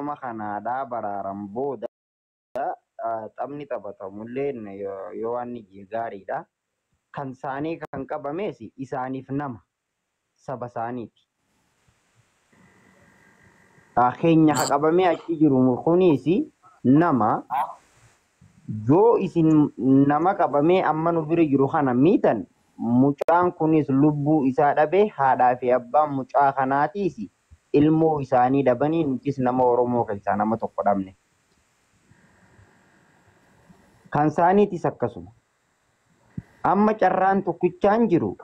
nama kanaadhaa baraaran booda taphni taphatamullee yoo waan gaariidha. Kan isaanii kan qabames isaaniif nama saba isaaniiti. Keenya ka qabamee achi jiru kunis nama yoo isin nama qabamee amma nu bira jiru kana miitan mucaan kunis lubbuu isaa dhabee haadhaa fi abbaan mucaa kanaatiis ilmoo isaanii dhabanii nutis nama Oromoo keessaa nama tokko dhabne. Kan isaaniitis akkasuma. Amma carraan tokkichaan jiru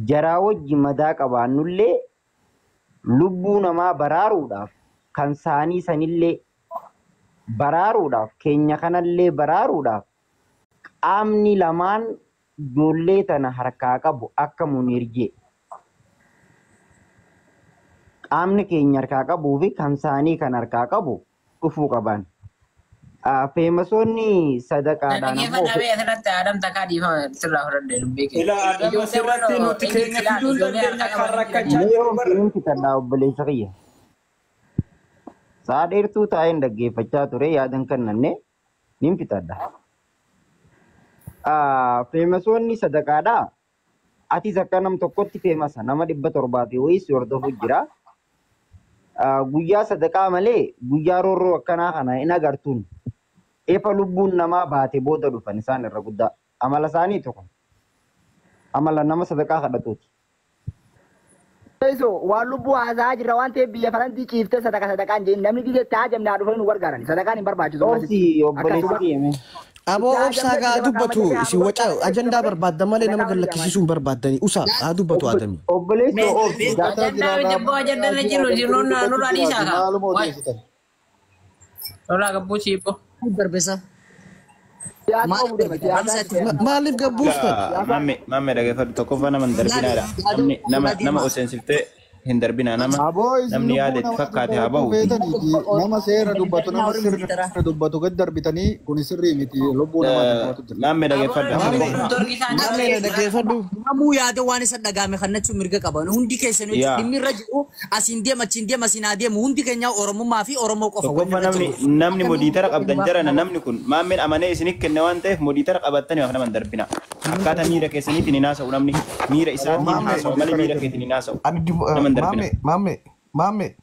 jaraa wajji madaa qabaannullee lubbuu namaa baraaruudhaaf kan isaanii sanillee baraaruudhaaf keenya kanallee baraaruudhaaf qaamni lamaan ijoollee tana harkaa qabu akka Munirjee qaamni keenya harkaa qabuu fi kan isaanii kan harkaa qabu dhufuu qaban. Feemasoonni sadaqaadhaan obboleessa kiyya. Sa'a dheertuu taa'een dhaggeeffachaa ture yaadan kannanne nin fitadha. Feemasoonni sadaqaadhaa atis akka nam tokkotti feemasa nama 700 wayis hordofu jira. Guyyaa sadaqaa malee guyyaa roorroo akkanaa kana hin agartuun. Efa lubbuun namaa baate booda dhufan isaan irra guddaa. Amala isaanii tokko. Amala nama sadaqaa kadhatuuti. Waan lubbuu haasaa jirra waan ta'eef biyya farantii ciiftee sadaqaan jeen namni biyya itti haajamne dhufanii nu gargaaran. Sadaqaan hin barbaachisu. Obboleessi kiyya. Aboo obsaa gaa dubbatu isin waca ajandaa barbaadda malee nama gallakkisiisuu hin barbaaddanii usaa haa dubbatu adami. Obboleessi obsi. Ajandaa jaboo ajandaa na jiru jiruun nurraa dhiisaa kaa. Nurraa gabbuu ciibbo. Barbesa. Maaliif gabbuuftan? Mamme dhaggeeffadhu tokkoffaa nama hin darbinaadha. Nama oseensifte hin darbinaa namni yaade fakkaate haa bahu. Nama seera dubbatu nama sirrii dubbatu gad darbitanii kun sirrii miti lubbuu namaatti jira. Mamme dhaggeeffadhu. Namuu yaade waan isa dhagaame kannachuun mirga qaban hundi keessan dhimmi irra jiru asiin deema achiin deema asiin adeemu hundi keenya Oromummaa fi Oromoo qofa. Tokkoffaa namni modiitara qabdan jarana namni kun maammeen amanee isinii kenne waan ta'eef modiitara qabattanii waan nama hin darbina. Akkaataa miira keessaniitiin hin haasa'u namni miira isaatiin haasa'u malee miira keetiin hin haasa'u. Mamme.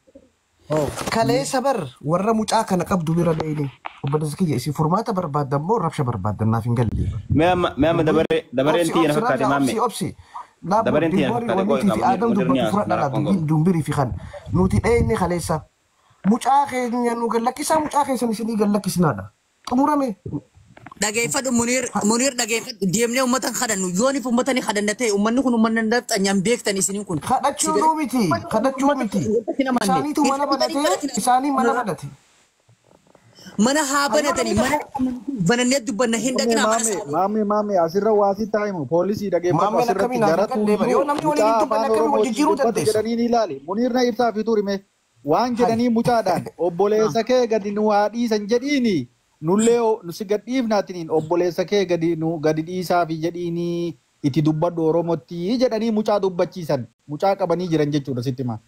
Kaleessa bar warra mucaa kana qabdu bira deebiin obboleessi kiyya isin furmaata barbaaddan moo rabsha barbaaddan naaf hin galle. Mee amma dabareen tiyya na fakkaate mamme. Obsi. Dabareen tiyya na fakkaate qo'i qabu. Adam dubbatu fudhadhaa dumbirii fi kan nuti dheenye kaleessa mucaa keenya nu gallakkisaa mucaa keessan isinii gallakkisnaadha. Xumurame. Dhaggeeffadhu Munir dhaggeeffadhu deemnee uummata kadhannu yooniif uummatni kadhannate uummanni kun uummanni dadhabanii beektan isiniin kun. Kadhachuu miti. Isaaniitu mana badate isaanii mana badate. Mana haa banatanii mana banannee dubbanna hin dhaqinaa mana Maami asirra waasi taa'imu poolisii dhaggeeffatu asirratti jaratu yoo namni waliin dubbanna akkamiin wal jijjiiruu dandeessa. Jedhanii ni ilaali Munir na ibsaa fi turime waan jedhanii mucaadhaan obboleessa kee gadi nu haa dhiisan jedhiini. Nullee nusi gadhiifnaatiin obboleessa kee gadi dhiisaa fi jedhiini itti dubbadhu Oromootti jedhanii mucaa dubbachiisan mucaa qabanii jiran jechuudha sitti maa.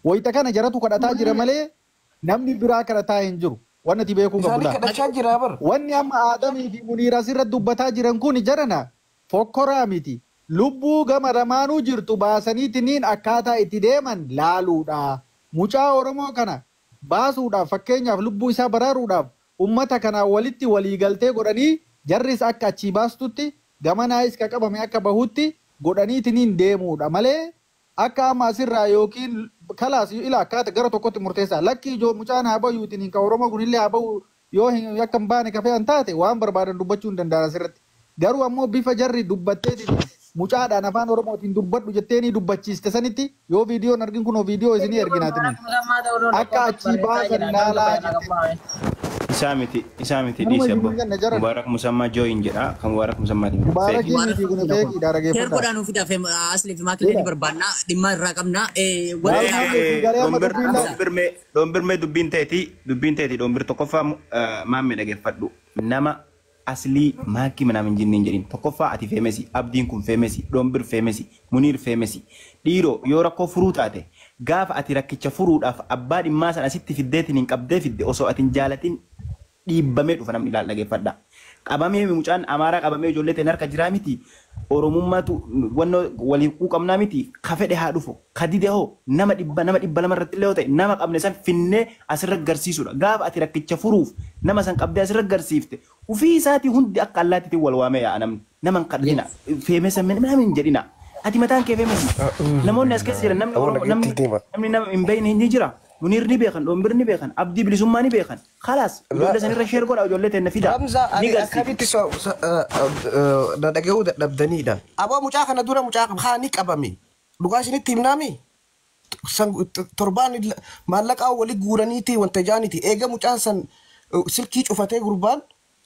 Wayita kana jaratu kadhataa jira malee namni biraa kadhataa hin jiru. Wanni ati beekuu qabudha. Wanni amma Aadamii fi Muniir asirratti dubbataa jiran kun jarana fokkoraa miti. Lubbuu gama lamaanuu jirtu baasaniitiin akkaataa itti deeman laaluudha. Mucaa Oromoo kana baasuudhaaf fakkeenyaaf lubbuu isaa baraaruudhaaf ummata kana walitti waliigaltee godhanii jarris akka achii baastutti gamanaayis ka qabame akka bahutti godhaniitiin deemuudha malee akka amma asirraa yookiin kalaas ila akkaataa gara tokkotti murteessaa lakkii ijoo mucaan haa bahuutiin ka Oromoo kunillee haa bahu yoo akka hin baane ka fe'an taate waan barbaadan dubbachuu hin danda'an asirratti garuu ammoo bifa jarri dubbatteetiin mucaadhaan afaan Oromootiin dubbadhu jetteeni dubbachiiste sanitti yoo viidiyoon argin kunoo viidiyoo isinii erginaatiin akka achii baasan ilaalaa jettee. Isamiti dhiise abbo. Mubaarak Musammaa Jooyin jedha. Kan Mubaarak Musammaatiin. Mubaarak miti kun feekii daragee fudhaa. Heergodhaan ofii dafee asli fi maakilee barbaannaa dhimma irraa qabnaa. Dhombirmee dubbiin ta'eeti dhombir tokkoffaa maammee dhageeffadhu. Nama aslii maakii manaa hin jenneen jedhin tokkoffaa ati feemesi abdiin kun feemesi dhombir feemesi muniir feemesi dhiiroo yoo rakkoo furuu taate gaafa ati rakkicha furuudhaaf abbaa dhimmaa sana asitti fiddeetiin hin qabdee fidde osoo ati hin jaalatin dhiibbamee dhufa namni ilaal dhageeffadha. Qabamee mucaan amaaraa qabamee ijoollee ta'een harka jiraa miti oromummaatu wannoo waliin quuqamnaa miti ka fedhe haa dhufu ka dide hoo nama dhibba lama irratti illee yoo ta'e nama qabne san finnee asirra garsiisudha. Gaafa ati rakkicha furuuf nama san qabdee asirra garsiifte ofii isaatii hundi akka allaattiitiin wal waamee yaa'a namni nama hin kadhina feemesa nama hin jedhina. Ati mataan kee feemesa namoonni as keessa jiran namni nama hin beekne ni jira. Munir ni beekan, Dombir ni beekan, Abdi Bilisummaa ni beekan. Khalas, ijoollee sanirra sheer godha ijoollee ta'e na fida. Ramza ani akkamitti dhaga'uu dadhabdaniidha. Abaa mucaa kana dura mucaa haa ni qabame. Dhugaa isinitti himnaami. Torbaan maallaqaa walii guuraniiti wanta jaaniiti. Eega mucaan san silkii cufatee gurbaan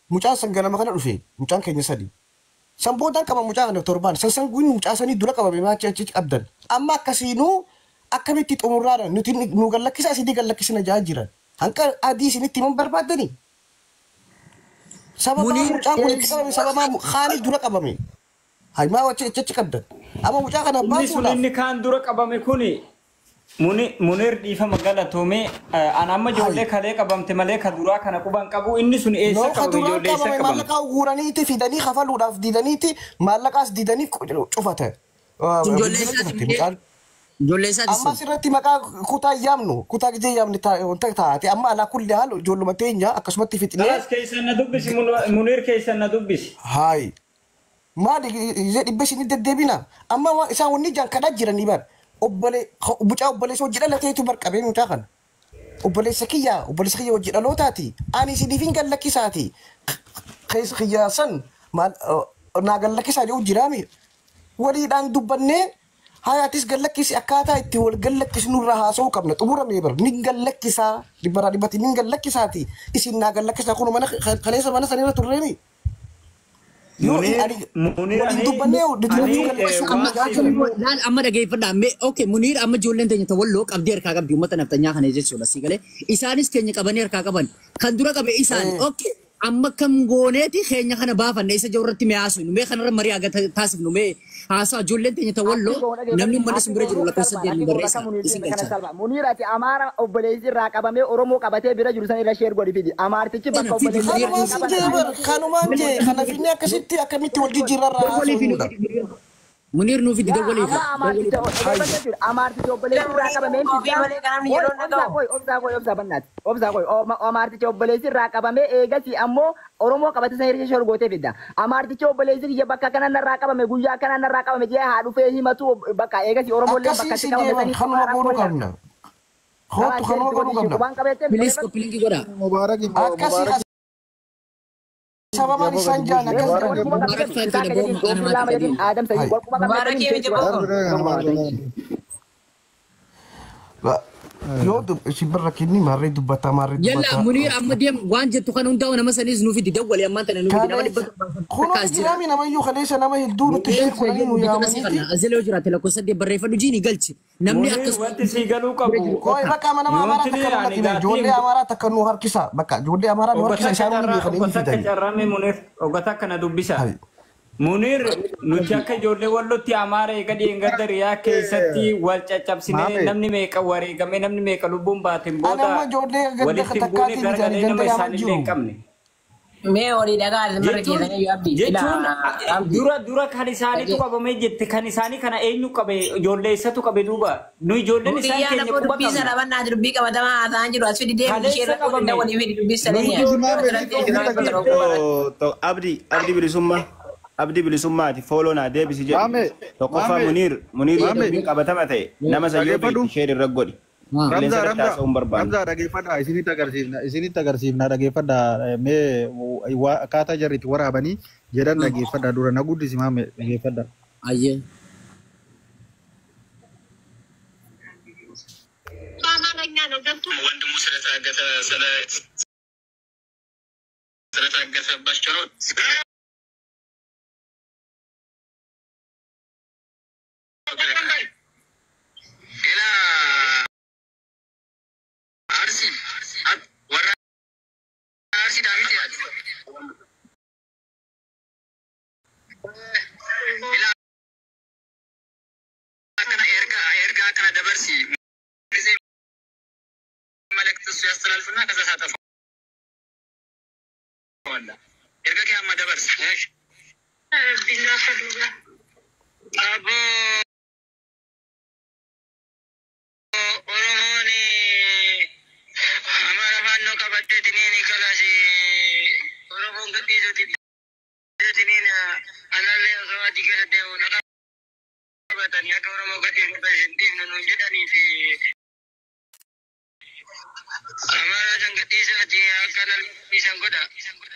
mucaan san ganama kana dhufe mucaan keenya sadi. San boodaan qaba mucaa kana torbaan. San guyyuu mucaa sanii dura qabame maachi achi qabdan. Amma akkasiinuu akkamitti xumurraadha nuti nu gallakkisa asii gallakkisina jaa jiran hanqa adii isinitti himan barbaadani sababa mucaan kun itti qabame sababa haali dura qabame haymaa wachi achi qabdan amma mucaa kana baasuudhaaf inni kaan dura qabame kuni Munir dhiifama galatoome ana amma ijoollee kalee qabamte malee ka duraa kana quban qabu inni sun eessa qabame ijoollee eessa qabame maallaqa guuraniiti fidanii kafaluudhaaf didaniiti maallaqaas didanii cufate amma sirratti maqaa kutaa yaamnu kutaa gidee yaamni taate amma alaa kulli haal ijoolluma teenya akkasumatti fixnee as keessan na dubbisi Munir keessan na dubbisi hayi maali dhibbe isin deddeebina amma isaan wanni jaan kadhaa jiranii bar mucaa obboleessa hojii dhalateetu barqabee mucaa kana obboleessa kiyya hojii dhalootaati ani isiniif hin gallakkisaati keessa kiyyaa san naa gallakkisaa jedhu jiraami waliidhaan dubbannee hayatis gallakkisi akkaataa itti wal gallakkisnurra haasa'uu qabna xumurame bar ni gallakkisaa dibbaraa dibbati ni gallakkisaati isin naa gallakkisaa kun mana kaleessa mana sanirra turreemi amma dhageeffadha okay Munir amma ijoolleen teenya ta walloo qabdii harkaa qabdi uummata naftanyaa kana jechuudha si galee isaanis keenya qabanii harkaa qaban kan dura qabe isaan okay amma kam gooneeti keenya kana baafanne isa jawratti mee haasu mee kanarra marii aga taasifnu mee haasaa ijoolleen teenya ta walloo namni ummata simbira jiru lakkoofsa deemu barreessa isin galcha Munirati amaara obboleessi irraa qabamee Oromoo qabatee bira jiru san irra sheer godhi fidi amaartichi bakka obboleessi kanumaan jee kana finne akkasitti akkamitti wal jijjiirraa haasa'uudha Munir nu fidi dawwaliif amaartichi obboleessi irraa qabamee amaartichi obboleessi irraa qabamee eegasi ammoo Oromoo qabate san irra sheer gootee fidda amaartichi obboleessi kiyya bakka kana narraa qabame guyyaa kana narraa qabame jee haa dhufee himatu bakka eegasi Oromoo illee bakka itti qabame kanuma goonuu qabna hootu kanuma goonuu qabna bilis koppilingi godha akkasii sababa isaan jaan yoo sibirra kenni maarree dubbata yalla Munir amma deem waan jettu kan hundaa'u nama sanis nuuf itti dawwali ammaan tana nuuf itti nama dhibba kunuun jiraami nama iyyuu kaleessa nama hedduu nutti sheekudhanii nu yaamaniiti azilee hojii raate lakkoofsa saddeet barreeffadhu jiini galchi namni akkas wanti sii galuu qabu koi bakka nama amaaraa takka nu lakkine ijoollee amaaraa takka nu harkisa bakka ijoollee amaaraa nu harkisa isaan hundi beekanii hin fidani carrame Munir ogata kana dubbisa Munir nuti akka ijoollee wallotti amaara eega dhiyengadda riyaa keessatti wal caccabsine namni meeqa wareegame namni meeqa lubbuun baateen booda walitti buune garagalee nama isaanillee hin qabne. Mee olii dhagaa marra keessanii yoo abdii. Jechuun dura kan isaaniitu qabamee jette kan isaanii kana eenyu qabe ijoollee isatu qabe duuba nu ijoolleen isaan keenya quba qabna. Dubbii sana bannaa dubbii qabatamaa haasa'an jiru as fidi deemu ishee irra qooda walii fidi dubbii sana Abdi bilisummaa. Abdi bilisummaati fooloo naa deebisi jedhu tokkoffaa Munir yoo qabatama ta'e nama sayyoo beekti ishee irra godhi. Ramza dhageeffadhaa isinitti agarsiifna dhageeffadhaa mee akkaataa jarriitti waraabanii jedhan dhageeffadhaa dura na guddisi maame dhageeffadhaa. Ayyee. ወንድሙ ስለታገተባቸው ነው إلى أرسي ورا أرسي دامي إلى كنا إرجع كنا دبرسي salphina kasa isaa tafa. Erga kee amma dabarsa. Billaa faduudha. Aboo Oromoon Amaara faannoo qabattee tiniin kalaasi Oromoon gadhiisuuti tiniin anallee osoo adii gara deemu naqa qabatanii akka Oromoo gadhiisu hin dhiifnu nuun jedhanii fi Amaara san gadhiisaati akka anallee gadhiisan godha.